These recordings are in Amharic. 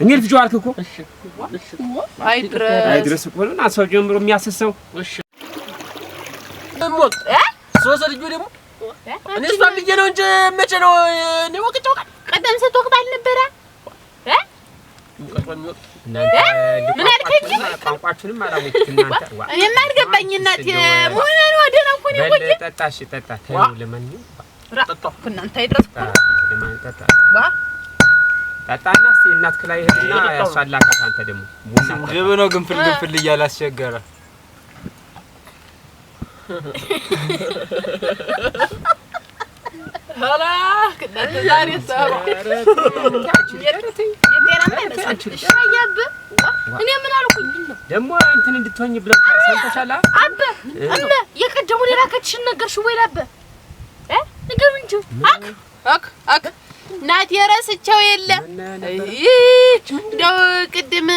እኔ ልጅ ዋልክ እኮ እሺ አይድረስ እኮ ነው ሰው ጀምሮ የሚያስሰው እሺ ሞት ሶስት ልጅ ደግሞ እኔ እሷን ልጄ ነው እንጂ መቼ ነው እኔ ወቅጨው ቀደም ስትወቅ ባልነበረ ምን አልከኝ? ቋንቋችንም አላወቅሁት እናንተ እኔማ አልገባኝ እናቴ ምን ነው ደህና እኮ ነው ቆይ ጠጣሽ ጠጣ ተይው ለማንኛውም ጠጣሁ እናንተ አይድረስ ለማን ጠጣ ጠጣና እስቲ እናትክ ላይ ሄድና ያሳላካት አንተ ደግሞ ቡና ጀበናው ግንፍል እያለ አስቸገረ hala ከዳተ ዛሬ ሰራ እኔ ምን አልኩኝ ደግሞ እንትን እንድትሆኝ ብለ ሰንተሻላ አበ እማ የቀደሙ ሌላ ከትሽን ነገርሽ ወይ ላበ ነገር እንጂ አክ ናት የረስቸው የለ እንደው ቅድም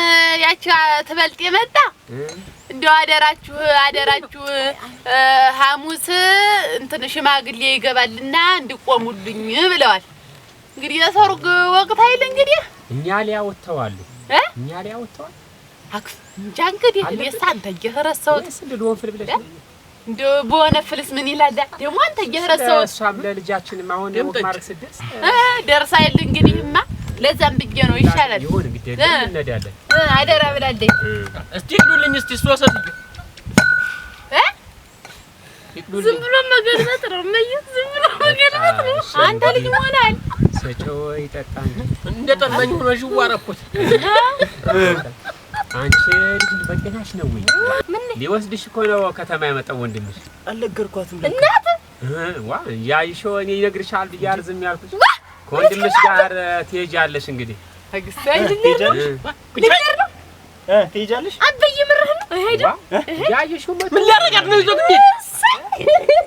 ያቺ ተበልጥ የመጣ እንደው አደራችሁ ሐሙስ እንትን ሽማግሌ ይገባልና እንድቆሙልኝ ብለዋል። እንግዲህ የሰርግ ወቅት አይደል እንግዲህ እኛ ሊያወጣዋሉ እኛ ሊያወጣዋል አክ እንጃ እንግዲህ የሳንተ እየረሳው እንደው ፍል ብለሽ እንደው በሆነ ፍልስ ምን ይላል ደግሞ አንተ እየረሳው እሷም ለልጃችንም አሁን ወማር ስድስ ደርሳ አይደል እንግዲህማ ለዛም ብዬ ነው ይሻላል ይሁን ግዴታ እንነዳለን አደራ ብላለኝ እስቲ ይዱልኝ እስቲ ሶስት ዝም ብሎ መገልበጥ ነው ማለት ዝም ብሎ መገልበጥ ነው አንተ ልጅ ሆናል ሰጨው ይጠጣኝ እንደጠመኝ ሆኖ ጅዋረኩት አንቺ ልጅ በቀናሽ ነው ወይ ሊወስድሽ እኮ ነው ከተማ ያመጣው ወንድምሽ አልነገርኳትም እናት ዋ ያይሾ እኔ ይነግርሻል ብያር ዝም ያልኩሽ ከወንድምሽ ጋር ትሄጃለሽ እንግዲህ አግሳይ ትሄጃለሽ አበይ ምርህ ነው ሄዳ ያይሾ ምን ሊያረጋት ነው ይዞት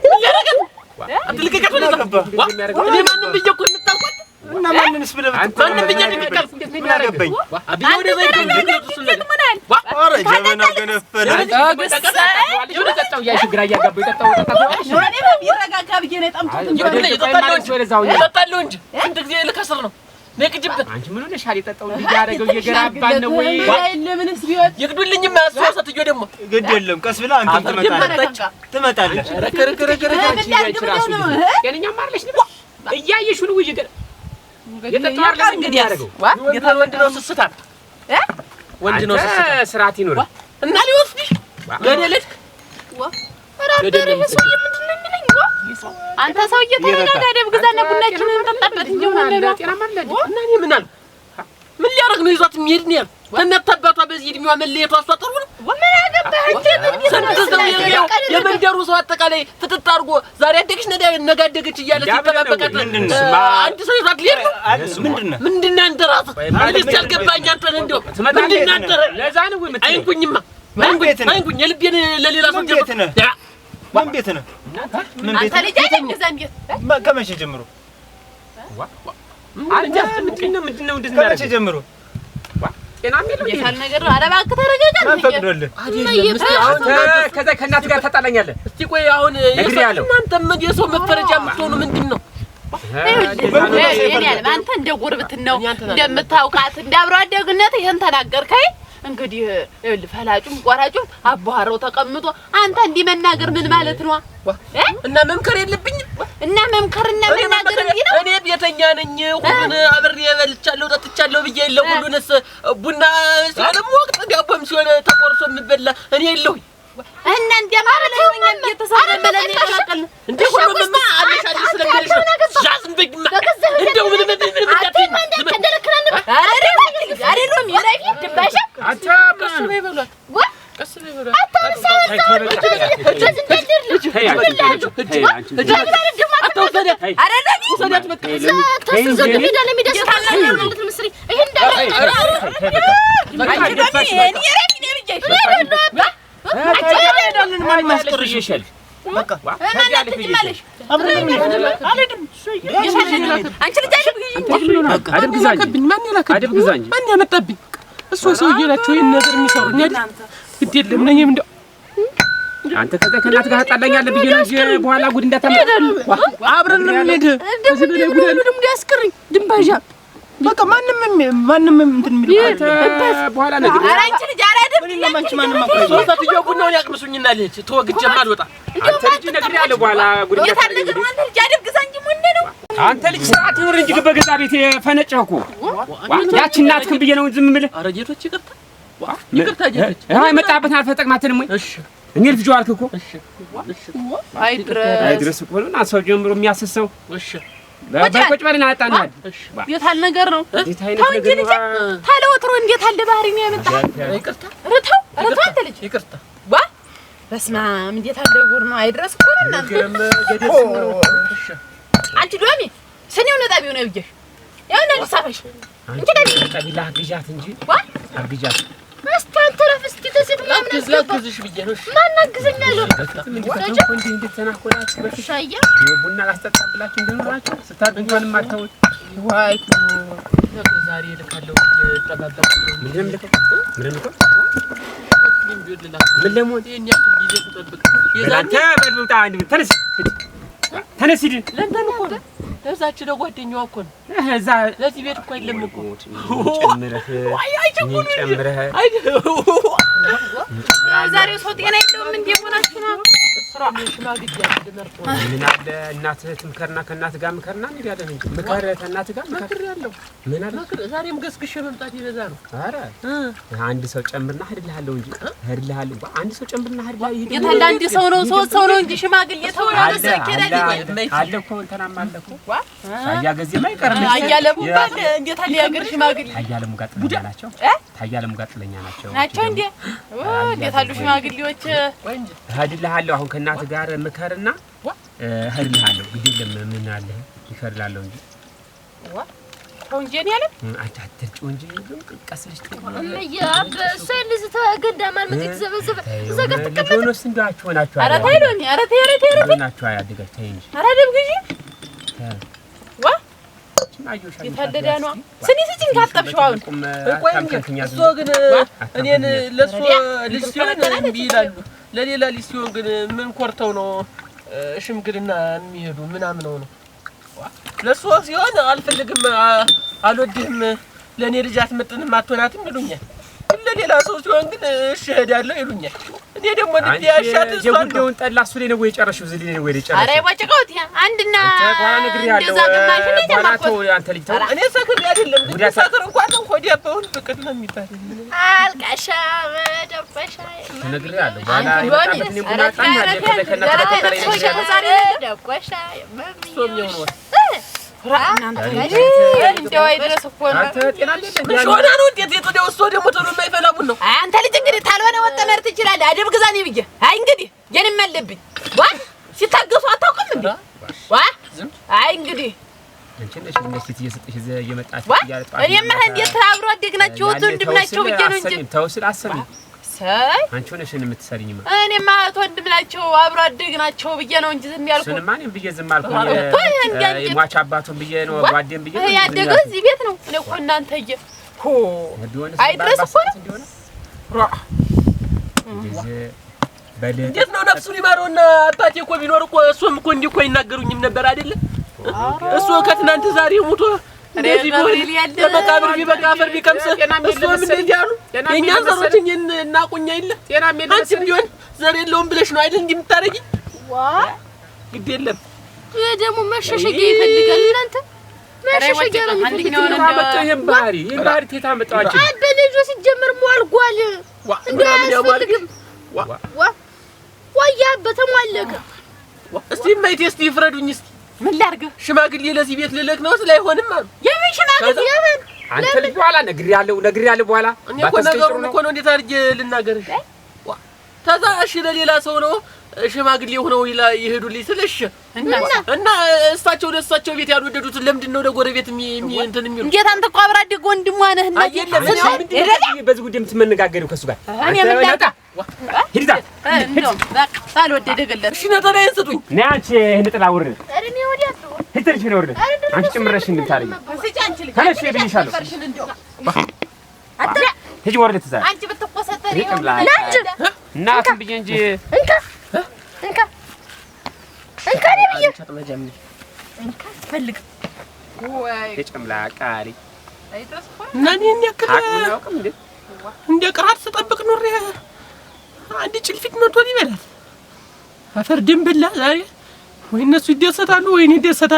ምን ሊያረጋት አትልከከት ነው እኔ ማንንም ብዬ እኮ የምታውቁት እና ማንንስ ብለህ ማንንም ብዬ ልከከልኩ ምን አገባኝ አብይ ወደ ዘይት እንደምናል ኧረ ጀበና ገነፈለ ይጠጣው ያሽግራ ያጋበው ይጠጣው እኔ በሚረጋጋ ብዬ ነው የጠምኩት ይጠጣለው እንጂ እንት ጊዜ ልከስር ነው ነቅጅበት አንቺ ምን ሆነሻል ይጠጣው ያረጋው እየገራባን ነው ወይ ለምንስ ቢሆን ይግዱልኝማ ሶስትዮ ደግሞ ግድ የለም ቀስ ብለህ አንተ ትመጣለህ ረከረከረከረ ራሱ የኔኛ ማርለሽ ነው እያየሽ ነው ይገር የጠጣው አይደል እንግዲህ ያረጋው ወንድ ነው ስስታም ወንድ ነው ስስታም ስርዓት ይኖር እና ሊወስድሽ ገደለች ወራደረ ሰው ምንድነው የሚለኝ አንተ ሰውዬ ተረጋጋ ደብ ግዛና ቡናችንን እንጠጣበት እንጂ ምን አለ ጤና ማለት እና እኔ ምን አልኩ ምን ሊያረግ ነው ይዟት የሚሄድ ነው ያልኩ ከነተባቷ በዚህ እድሜዋ መለየቷ አስዋጥሩ ነው ምን አገባህ እንዴ የመንደሩ ሰው አጠቃላይ ፍጥጥ አድርጎ ዛሬ አደግሽ ነጋደገች እያለ ሲተባበቃት አንድ ሰው ይዟት ሊሄድ ነው ምንድነው አንተ ራስህ ማለት ያልገባኝ አንተ ነህ እንደው ምንድነው አንተ ለዛ ነው ወይ አይንኩኝማ አይንኩኝ የልቤን ለሌላ ሰው ምን ቤት ነህ ምን ቤት አንተ ልጅ አይደል ገዛን ቤት ከመቼ ጀምሮ አንተ ምንድነው ከመቼ ጀምሮ ጤናም የለው የሳል ነገር ኧረ እባክህ ተረጋጋ ፈቅዶልህ ከዛ ከእናት ጋር ተጣላኛለህ እስቲ ቆይ አሁን እናንተም የሰው መፈረጃ የምትሆኑ ምንድነው አንተ እንደ ጉርብትን ነው እንደምታውቃት እንዳብሮ አደግነት ይሄን ተናገርከኝ እንግዲህ ፈላጩም ቆራጩም አባራው ተቀምጦ አንተ እንዲህ መናገር ምን ማለት ነው እና መምከር የለብኝም እና መምከርና መናገር እንዲህ ነው እኔ ቤተኛ ነኝ ሁሉን አብሬ በልቻለሁ ጠጥቻለሁ ብዬ የለ ሁሉንስ ቡና ሲሆንም ወቅት ዳቦም ሲሆን ተቆርሶ የምበላ እኔ የለሁኝ እና እንደማለኝ እየተሳደበለኝ ተቀቀል እንዴ ሁሉንም አለሻል ስለሚልሽ ጃዝም በግማ እንደው ምን አይደለም ይራይ ድባሻ አንተ ቀስ በይ በሏት ቀስ በይ በሏት ማን ያመጣብኝ እሱ ሰውዬ ናቸው ይሄን ነገር የሚሰሩኝ አይደል ግድ የለም ነኝም እንደው አንተ ከዛ ከእናት ጋር ታጣላኛለህ ብዬ ነው እንጂ በኋላ ጉድ እንዳታመጣ አብረን ነው የምንሄድ እንደዚህ በላይ ጉድ አሉ ደግሞ ያስቀርኝ ድንባዣ በቃ ማንንም እንትን የሚል በኋላ ነገር ኧረ አንቺ ልጅ ኧረ አይደለም ምን ለማንቺ ማንንም አቆይ ሶስታትዮ ቡናውን ያቅምሱኝና ልጅ ተወግጀማ አልወጣ አንተ ልጅ ነግሬሃለሁ በኋላ ጉድ የታለገው አንተ ልጅ አደብ ግዛ እንጂ ምንድን ነው አንተ ልጅ ስርዓት ይኖር እንጂ በገዛ ቤት ፈነጨህ እኮ ያቺ እናትክን ብዬሽ ነው ዝም የምልህ ኧረ ጌቶች ይቅርታ ጌቶች አይ መጣበትን አልፈጠቅማትንም ወይ እሺ እኔ ልጅ ዋልክ እኮ እሺ አይድረስ እኮ ነው ሰው ጀምሮ የሚያስሰው እሺ በቆጭ በልና አጣናል የታል ነገር ነው እንዴት አይነት ነገር ነው ታለ ወትሮ እንዴት አለ ባህሪ ነው ያመጣ ይቅርታ ረታው አንተ ልጅ ይቅርታ ዋ በስመ አብ እንዴት አለ ጉር ነው አይድረስ እኮ ነው እናንተ ገደስ ነው እሺ አንቺ ዶሚ ስኔው ነጣቢው ነው ብዬሽ ያው እና ልሳፈሽ እንጂ ቀቢላ ግጃት እንጂ ዋ አርግጃት አስታንተ ረፍስቲ ተሰጥ ምናምን ላግዝሽ ብዬሽ ነው ማን አግዘኛለሁ እንዴት ተናኮላት በሻያ ቡና ላስጠጣብላችሁ እንደኖራችሁ ስታድጉንም አልተውት ዋይ ዛሬ ልካለው ተባባክ ምንም ለሞት ይሄን ያክል ጊዜ ተጠብቅ የዛንተ በልውጣ አንድ ተነስ ሂድ ለእንትን እኮ ነው ለዛች ለጓደኛዋ እኮ ነው እዛ ለዚህ ቤት እኮ አይደለም እኮ ጨምረህ ዛሬ ሰው ጤና የለውም እንዴ ሆናችሁ ነው ሽማግሌ አድመርጦ ምን አለ እናትህ ትምከርና ከእናትህ ጋር ምከርና እንሄዳለን እንጂ ምከር ከእናትህ ጋር ምከር ያለው ምን አለ ዛሬም ገስግሼ መምጣት ይበዛ ነው ኧረ አንድ ሰው ጨምርና እሄድልሃለሁ እንጂ እሄድልሃለሁ አንድ ሰው ጨምርና እሄድልሃለሁ የታለ አንድ ሰው ነው ሶስት ሰው ነው እንጂ ሽማግሌ ተወራለ ሰከዳጅ አለ እኮ እንተናም አለ እኮ አያገዜማ አይቀርም አያለሙ ባል እንዴት አለ ያገር ሽማግሌ አያለሙ ጋር ጥለኛ ናቸው ታያለሙ ጋር ጥለኛ ናቸው እንዴ እንዴት አሉ ሽማግሌዎች እሄድልሃለሁ አሁን ከእናትህ ጋር ምከርና እሄድልሃለሁ ግድ የለም ምን አለ ይፈርላለሁ እንጂ ወንጀል ያለ አታጥጭ እንጂ ቀስልሽ ያብ ሰንዝ ተገዳማል ምትዘበዘበ ዘጋት ተቀመጥ ነው ስንዳችሁ ናችሁ ኧረ ታይሎኝ ኧረ ታይሎኝ ናችሁ ያድጋች ታይኝ ኧረ ደብግጂ ዋ የታደዳ ነው ስኒ ስጭኝ ካጠብሽው አሁን እሱ ግን እኔን ለሱ ልጅ ሲሆን እንቢ ይላሉ ለሌላ ልጅ ሲሆን ግን ምን ኮርተው ነው ሽምግልና የሚሄዱ ምናምን ነው ለሱ ሲሆን አልፈልግም አልወድህም ለኔ ልጅ አትመጥንም አትሆናትም ይሉኛል ለሌላ ሰው ሲሆን ግን እሺ እሄዳለሁ ይሉኛል እኔ ደግሞ ልጅ ያሻት እሷ እንደውን ጠላ እሱ ላይ ነው ወይ ጨረሽው ዝሊ ነው ወይ ጨረሽው አረ ወጭቀውት አንድና እንደዛ ግማሽ ነው ተማቆ አንተ ልጅ ተው እኔ ሰክር አይደለም ግን ሰክር እንኳን ሆዲያ በሁን ፍቅድ ነው የሚባል አልቃሻ መደበሻ ነግሬያለሁ ባላ ይጣጥኝ ሙናጣን ያለ ከነከነ ደቆሻ ሶሚው ነው እንደው አይድረስ እኮ ነው አንተ ጤና አይደለም ሾና ነው እንዴት የተደው እሱ ደግሞ ተሩ የማይፈላሙ ነው አንተ ልጅ እንግዲህ ታልሆነ ወጠመር ትችላለህ አደብ ግዛኔ ብዬ አይ እንግዲህ የኔም አለብኝ ዋ ሲታገሱ አታውቅም እንዴ ዋ አይ እንግዲህ አንቺ ነሽ እንደዚህ እየሰጠሽ እየመጣች እያለጣ እኔማ እንዴት አብሮ አደግናቸው ወንድም ናቸው ብዬ ነው እንጂ ተውስል አሰሚ ሳይ አንቺ ሆነሽ የምትሰሪኝማ እኔማ ወንድም ናቸው አብሮ አደግናቸው ብዬ ነው እንጂ ዝም ያልኩ እሱንማ እኔም ብዬ ዝም አልኩኝ ሟች አባቱን ብዬ ነው ጓዴም ብዬ ነው ያደገው እዚህ ቤት ነው እኔ እኮ እናንተዬ ሆ አይድረስ እኮ ነው እንዴት ነው ነፍሱ ሊማረውና አባቴ እኮ ቢኖር እኮ እሱም እኮ እንዲህ እኮ ይናገሩኝም ነበር አይደለ እሱ ከትናንት ዛሬ ሞቶ እንደዚህ ቢሆን ለመቃብር ቢበቃ አፈር ቢቀምስ እሱም እንደዚህ አሉ የእኛን ዘሮችን እናቁኛ የለ አንቺም ቢሆን ዘር የለውም ብለሽ ነው አይደል እንዲህ የምታረጊኝ ዋ ግድ የለም ይሄ ደግሞ መሸሸጊያ ይፈልጋል እናንተ መሸሸጊያ ነው ይሄን ባህሪ ቴታ መጣዋች በልጆ ሲጀመር ሟልጓል እንደያስፈልግም ዋያ በተሟለቀ እስቲ ማይቴ እስቲ ይፍረዱኝ እስቲ ምን ላድርግ ሽማግሌ ለዚህ ቤት ልልክ ነው ስላይሆንም አሉ የምን ሽማግሌ የምን አንተ ልጅ በኋላ ነግሬያለሁ በኋላ እኔ እኮ ነገሩን እኮ ነው እንዴት አድርጌ ልናገርሽ ተዛ እሺ ለሌላ ሰው ነው ሽማግሌ ሆነው ይሄዱልኝ ስለሽ እና እሳቸው ለእሳቸው ቤት ያልወደዱት ለምንድን ነው ለጎረቤት እንትን የሚሉ እንዴት አንተ እኮ አብራ አደግ ወንድሟ ነህ እና በዚህ ጉዳይ የምትመነጋገሪው ከእሱ ጋር እኔ ምን ላድርግ ሂድዛ እንደው በቃ ሳልወደደ ገለጥ እሺ ነጠላዬን ስጡኝ ነይ አንቺ ይሄን ጥላ ውርድ እኔ ወዲያ ነው ሂድሽ ነው ውርድ አንቺ ጭምረሽ እንድታረጊ ስጪ አንቺ ልጅ ተነሽ ብዬሻለሁ አንተ ሂጂ ወርድ ትዛ አንቺ ብትቆሰተሪ ናጭ እናትም ብዬ እንጂ እንካ ነብዬ ተጥመጃም እንካ ፈልግ ወይ የጨምላቃሪ እና እኔን ያክል እንደ ቅራት ስጠብቅ ኑሬ አንድ ጭልፊት መቶ ሊበላት አፈር ድንብላ ዛሬ ወይ እነሱ ይደሰታሉ ወይ እኔ እደሰታለሁ።